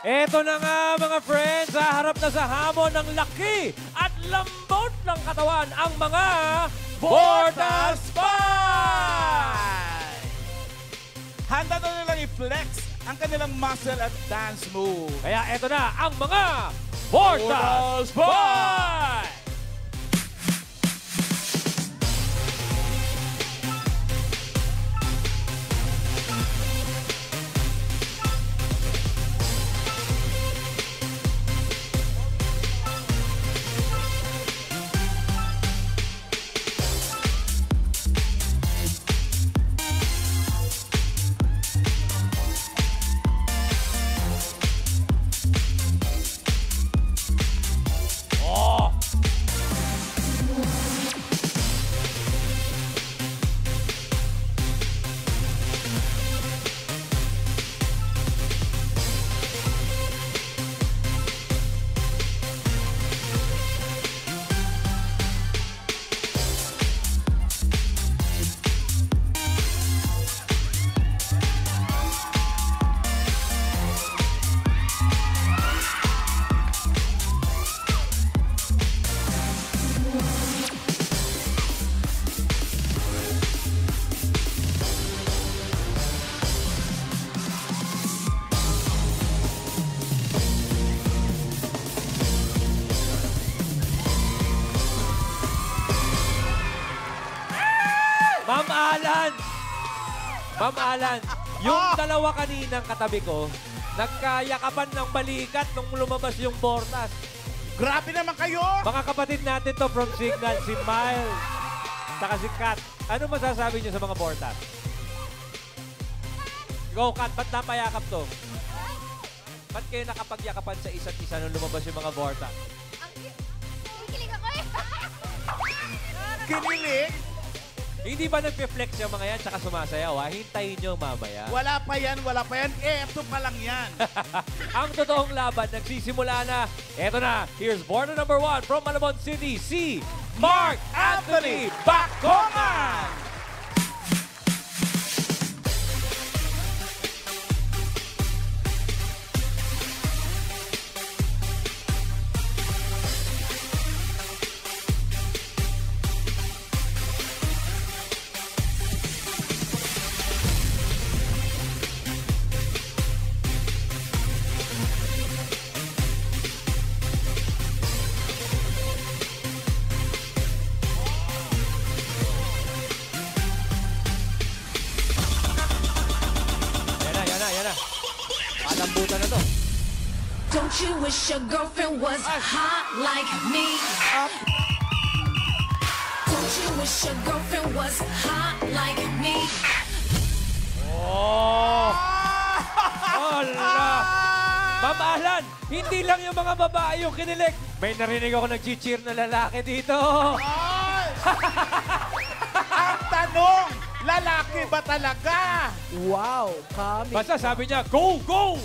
Eto na nga mga friends, haharap na sa hamon ng laki at lambot ng katawan ang mga Borta Spy! Handa na nilang i-flex ang kanilang muscle at dance move. Kaya eto na ang mga Borta Spy! Ma'am Alan, yung dalawa kaninang katabi ko, nagkayakapan ng balikat nung lumabas yung Bortas. Grabe naman kayo! Mga kapatid natin to from Signal, si Miles, saka si Kat. Ano masasabi niyo sa mga Bortas? Go, Kat, ba't napayakap to? Ba't kayo nakapagyakapan sa isa't isa nung lumabas yung mga Bortas? Kilig ako eh. Kinilig? Hindi ba nagpe-flex yung mga yan tsaka sumasayaw, ha? Hintayin nyo mamaya. Wala pa yan, wala pa yan. Eto pa lang yan. Ang totoong laban nagsisimula na. Eto na, here's Borta number 1 from Malabon City, si Mark Anthony Bacongan! Palambutan na to. Don't you wish your girlfriend was hot like me? Don't you wish your girlfriend was hot like me? Oh! Hola! Ma'am Alan, hindi lang yung mga babae yung kinilig. May narinig ako nag-cheer na lalaki dito. Ang tanong, lalaki ba talaga? Wow, kami. Basta sabi niya, go, go!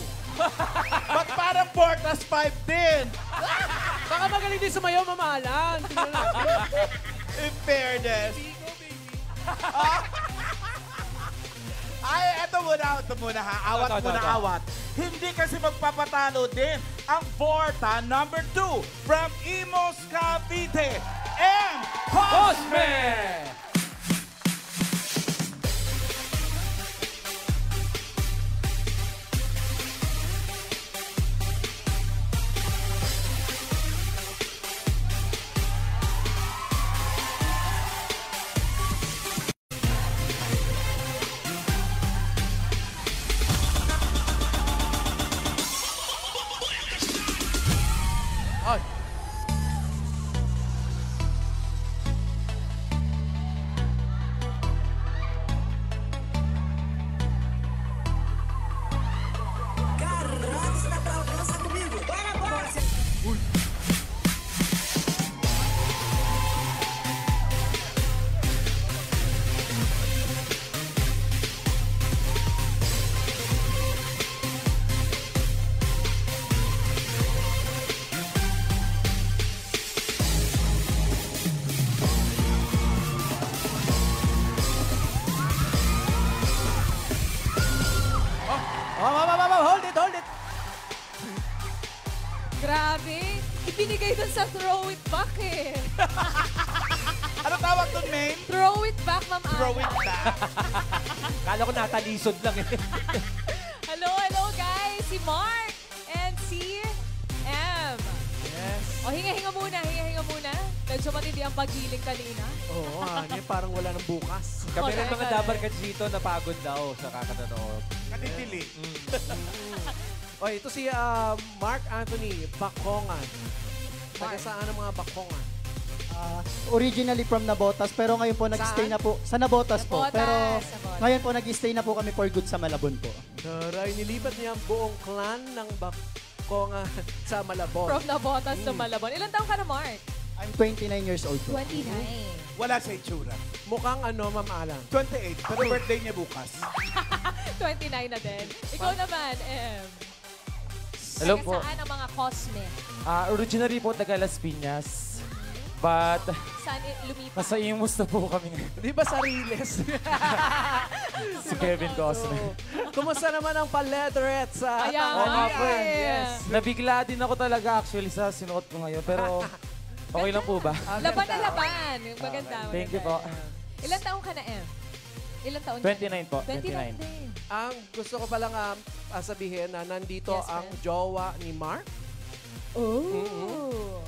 Ba't parang Bortas 5 din? Baka magaling din sumayaw, mamahalan. In fairness. Ay, eto muna ha. Awat Ito. muna awat. Hindi kasi magpapatalo din ang Borta number 2 from Imos, Cavite, M. Cosme! Ay. Grabe. Ibinigay dun sa throw it back eh. Ano tawag doon, Maine? Throw it back, Ma'am Ana. Throw it back. Kala ko natalisod lang eh. Hello guys. Si Mark and si M. Yes. O, hinga-hinga muna. Medyo matindi ang paghiling kanina. Oo, honey, parang wala nang bukas. Kami rin mga Correct. dabar kats dito napagod daw sa kakanonood. Katitili. O, ito si Mark Anthony Bacongan. Taga saan ang mga Bacongan? Originally from Nabotas, pero ngayon po nag-stay na po sa Nabotas po. Nabotas, Pero Nabotas. ngayon po nag-stay na po kami for good sa Malabon po. Taray, nilipat niya ang buong clan ng Bacongan sa Malabon. From Nabotas to Malabon. Ilan taong ka na, Mark? I'm 29 years old po. 29. Wala sa itsura. Mukhang ano, Ma'am Alan? 28, pero birthday niya bukas. 29 na din. Ikaw naman, M. Hello Taga po. saan ang mga cosme? Originally po taga Las Piñas. But Saan lumipat? nasa Imus na po kami ngayon. Di ba Sariles? Si Kevin Cosme. Kumusta naman ang paledret sa Ayan, Oo nga po eh. Yes. Nabigla din ako talaga actually sa sinuot ko ngayon. Pero okay lang po ba? Laban na laban. Maganda. Thank you maganda. po. Ilan taong ka na, M? Ilan taon? 29 po. 29 29. din. Ang gusto ko palang sabihin na nandito Yes, ang ma'am. jowa ni Mark. Oh.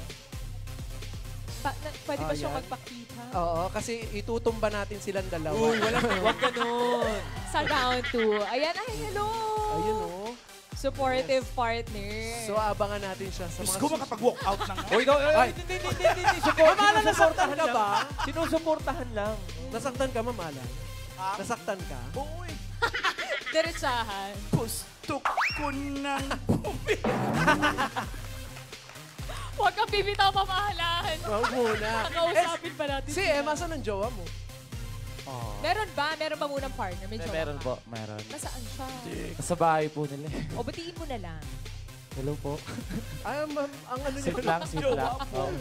Pwede ba siya Ayan. magpakita? Oo, kasi itutumba natin silang dalawa. Uy, wag ganun. Sa round 2. Ayan, ay, hello. Ayun oh. Supportive partner. So abangan natin siya sa Diyos mga ko makapag-walk out ng... Uy, Ay. hindi. Ma'am Alan, nasaktan ka ba? Sinusuportahan lang. Nasaktan ka, Ma'am Alan? Nasaktan ka? Uy, Diretsahan. gusto ko nang Huwag kang bibitaw pamahalaan. Huwag muna. Kakausapin pa natin. Si Emma, saan ang jowa mo? Meron ba? Meron ba munang partner? May jowa Meron ka? po, meron. Nasaan siya? Sa bahay po nila. O, batiin mo na lang. Hello po. Ay, ma'am, ang ano niya. Sweet lang, sweet lang. Oh.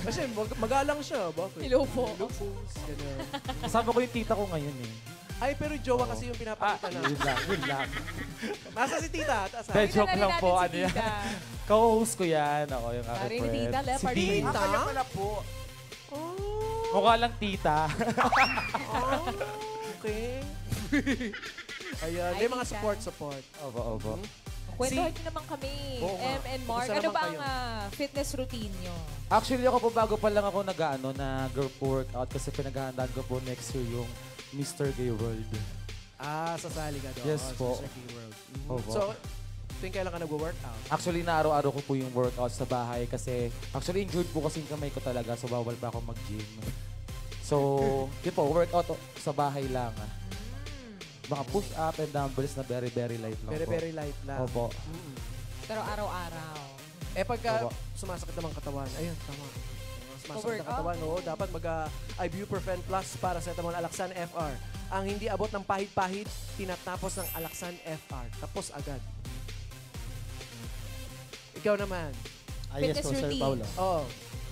Kasi magalang siya. Bakit? Hello po. Ganun. Kasama ko yung tita ko ngayon eh. Ay, pero jowa kasi yung pinapakita na. Yun lang. Nasa si tita. Taas Dahil Kita joke na rin lang po, natin ano si yan. Tita. Co-host ko yan. Ako yung aking Sorry, friend. Tita, leopard. Si Tita? Kaya pala po. Mukha lang tita. Okay. Ayan, may mga support. Opo. Kwentuhan niyo naman kami, Oo nga. M and Mark. Kumusta Ano naman ba ang kayo? fitness routine niyo? Actually, ako po bago pa lang ako nag-group workout kasi pinaghahandaan ko po next year yung Mr. Gay World. Sasali ka doon. Yes po. Sa Key World. Opo. So, tuwing kailan ka nag-workout? Actually, na araw-araw ko po yung workout sa bahay kasi actually injured po kasi yung kamay ko talaga so bawal pa ako mag-gym. So, yun po, workout sa bahay lang. Mga push-up and dumbbells na very, very light lang Very, po. very light lang. Opo. Pero araw-araw. Pagka Opo. sumasakit naman katawan, ayun, tama. Sumasakit ang Workout? katawan, oo. Dapat mag-ibuprofen plus para sa Alaxan FR. Ang hindi abot ng pahid-pahid, tinatapos ng Alaxan FR. Tapos agad. Ikaw naman. Yes Fitness po, Sir routine. Paulo. Oo.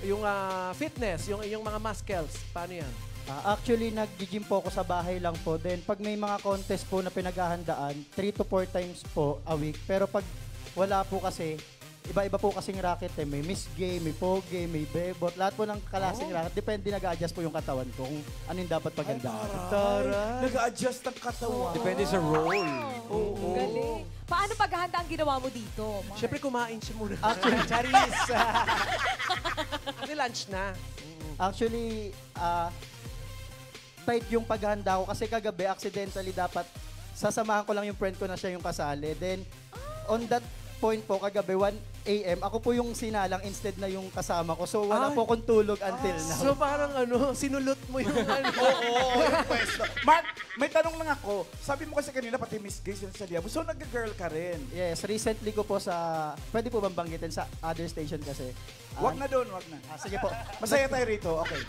Yung fitness, yung mga muscles, paano yan? Actually, nag-gym po ako sa bahay lang po. Then, pag may mga contest po na pinaghahandaan, 3 to 4 times po a week. Pero pag wala po kasi, iba-iba po kasing racket eh. May Miss Gay, may Poge, may Bebot. Lahat po ng klaseng racket. Depende, nag-a-adjust po yung katawan ko kung ano yung dapat pagandaan. Nag-a-adjust ang katawan. Depende sa role. Oo. Galing. Paano paghahanda ang ginawa mo dito, Mark? Siyempre, kumain siya muna. Actually, Charis! Kasi lunch na. Actually, tight yung paghahanda ko kasi kagabi, accidentally dapat sasamahan ko lang yung friend ko na siya yung kasali. Then, on that point po, kagabi, 1 a.m., ako po yung sinalang instead na yung kasama ko. So, wala Ay. po akong tulog until now. So parang sinulot mo yung Oo, yung pwesto. Mark, may tanong lang ako. Sabi mo kasi kanina, pati Miss Gay sinasalihan mo. So, nag-girl ka rin. Yes, recently ko po sa, pwede po bang banggitin sa other station kasi? Wag na doon, wag na. Sige po. Masaya tayo rito, okay.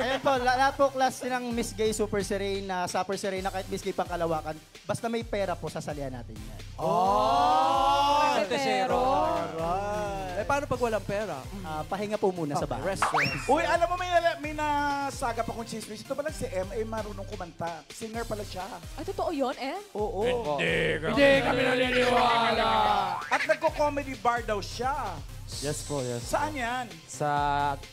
Ayan po, lahat po class ng Miss Gay, Super Serena, Super Serena, kahit Miss Gay pang Kalawakan, basta may pera po, sasalihan natin yan. Oh! Pero, paano pag walang pera? Pahinga po muna sa Okay, bahay. rest. Uy, alam mo, may nasaga pa kong chismis. Ito pala si M.A. marunong kumanta. Singer pala siya. Ay, totoo yun, eh? Oo. Hindi kami naniniwala. At nagko-comedy bar daw siya. Yes po, yes. Saan yan?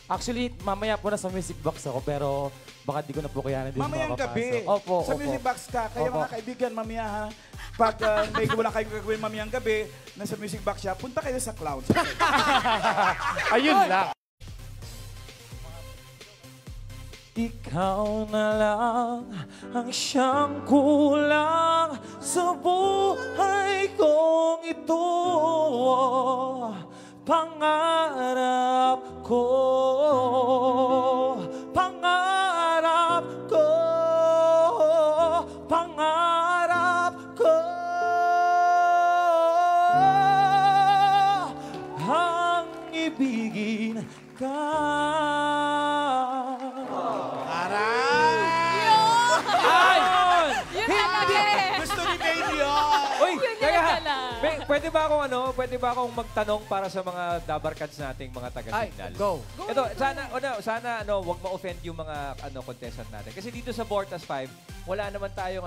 Actually, mamaya po na sa music box ako, pero baka di ko na po kayanan din Mamayang gabi. makapasok. Opo, Sa opo. music box ka. Kaya Opo. mga kaibigan, mamaya ha. Pag wala kayong gagawin mamayang gabi, nasa music box siya, punta kayo sa Clouds. Ayun lang. Ikaw na lang ang siyang kulang sa buhay kong ito. Pangarap ko, pangarap ko, pangarap ko. Ang ibigin ka. Yun talaga eh. Gusto ni Baby yun! Uy, Yun kaya, yan pala. pwede ba akong magtanong para sa mga dabarkads nating mga Ay, taga-signal? go. Ito, sana wag ma-offend yung mga contestant natin. Kasi dito sa Vortas 5, wala naman tayong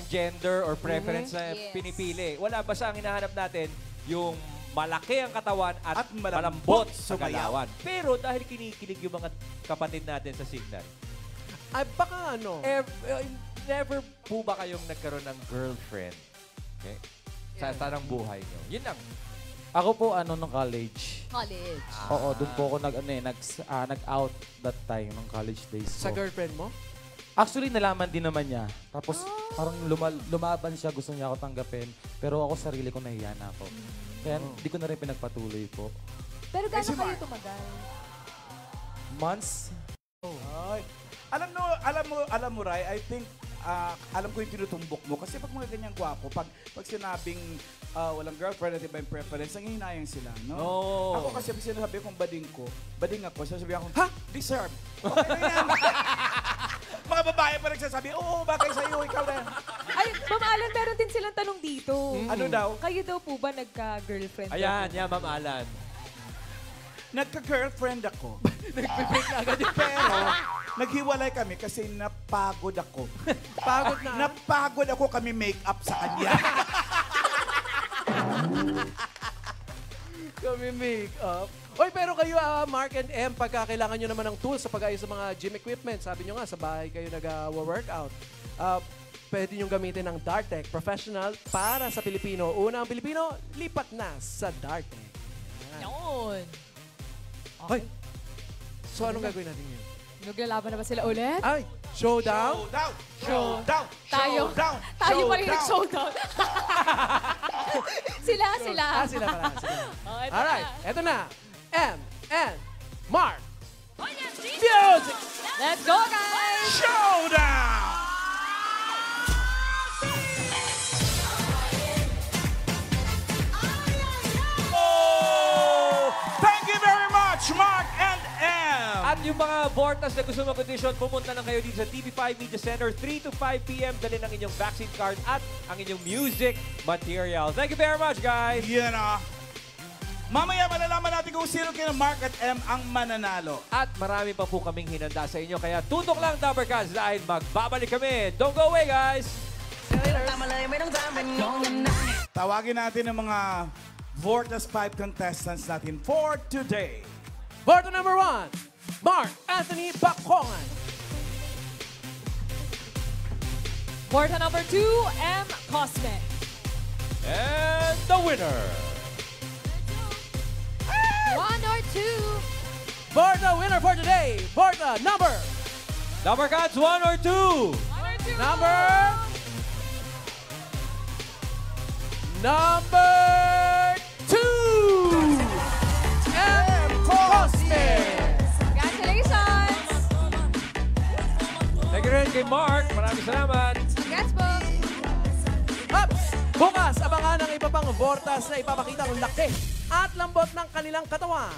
gender or preference na Yes. pinipili. Wala, basta ang hinahanap natin yung malaki ang katawan at, At malambot malambot sa sumayaw. galawan. Pero dahil kinikilig yung mga kapatid natin sa Signal, Ay, baka ano? never po ba kayong nagkaroon ng girlfriend? Okay? Sa tanang buhay nyo. Yun lang. Ako po, nung college. College. Oo, doon po ako nag-out that time, nung college days Sa ko. girlfriend mo? Actually, nalaman din naman niya. Tapos, parang lumaban siya, gusto niya ako tanggapin. Pero ako, sarili ko, nahiya na ako. Kaya, di ko na rin pinagpatuloy po. Pero si gano'n kayo Mark. tumagal? Months? Ay. Alam mo, Rai, I think, alam ko yung tinutumbok mo. Kasi pag mga ganyang gwapo, pag sinabing walang girlfriend at iba yung preference, nangihinayang sila, no? Oo. Ako kasi pag sinasabi kong bading ako, sasabihin ako, ha? Deserve. Okay na yan. Mga babae pa nagsasabi, oo, bagay sa'yo, ikaw na. Ay, Ma'am Alan, meron din silang tanong dito. Ano daw? Kayo daw po ba nagka-girlfriend? Ayan, yan, Ma'am Alan. Nagka-girlfriend ako. Pero, naghiwalay kami kasi napagod ako. Pagod na. Napagod ako kami make-up sa kanya. Kami make-up. Oy, pero kayo, Mark and M, pagka kailangan nyo naman ng tools sa pag-ayos sa mga gym equipment, sabi nyo nga, sa bahay kayo nag-workout, pwede nyo gamitin ng Dartec Professional para sa Pilipino. Una ang Pilipino, lipat na sa Dartec. Yun. Ay, so anong gagawin natin yun? Naglalaban na ba sila ulit? Ay, showdown? Showdown! Showdown! Tayo. Showdown! Tayo pa rin Showdown! nag-showdown. sila. Sila pala. Sila. Oh, ito Alright, na. eto na. M and Mark. Music! Let's go, guys! Showdown! Oh! Thank you very much, Mark and M! At yung mga Vortas na gusto mag-audition, pumunta lang kayo dito sa TV5 Media Center, 3 to 5 p.m. Dali ng inyong vaccine card at ang inyong music material. Thank you very much, guys! Yan ah. Mamaya malalaman natin kung sino kina Mark at M ang mananalo. At marami pa po kaming hinanda sa inyo, kaya tutok lang, Dabarkads, dahil magbabalik kami. Don't go away, guys! Tawagin natin ang mga Vortas 5 contestants natin for today. Vote number 1, Mark Anthony Bacongan. Porta number 2, M. Cosme. And the winner, One or two. Vorta winner for today, Vorta number Dabarkads, 1 or 2? Number 2, M. Cosme. Congratulations! Thank you rin kay Mark. Maraming salamat. Congrats po! Ups! Bukas, abangan ang iba pang Vortas na ipapakita ang laki at lambot ng kanilang katawan.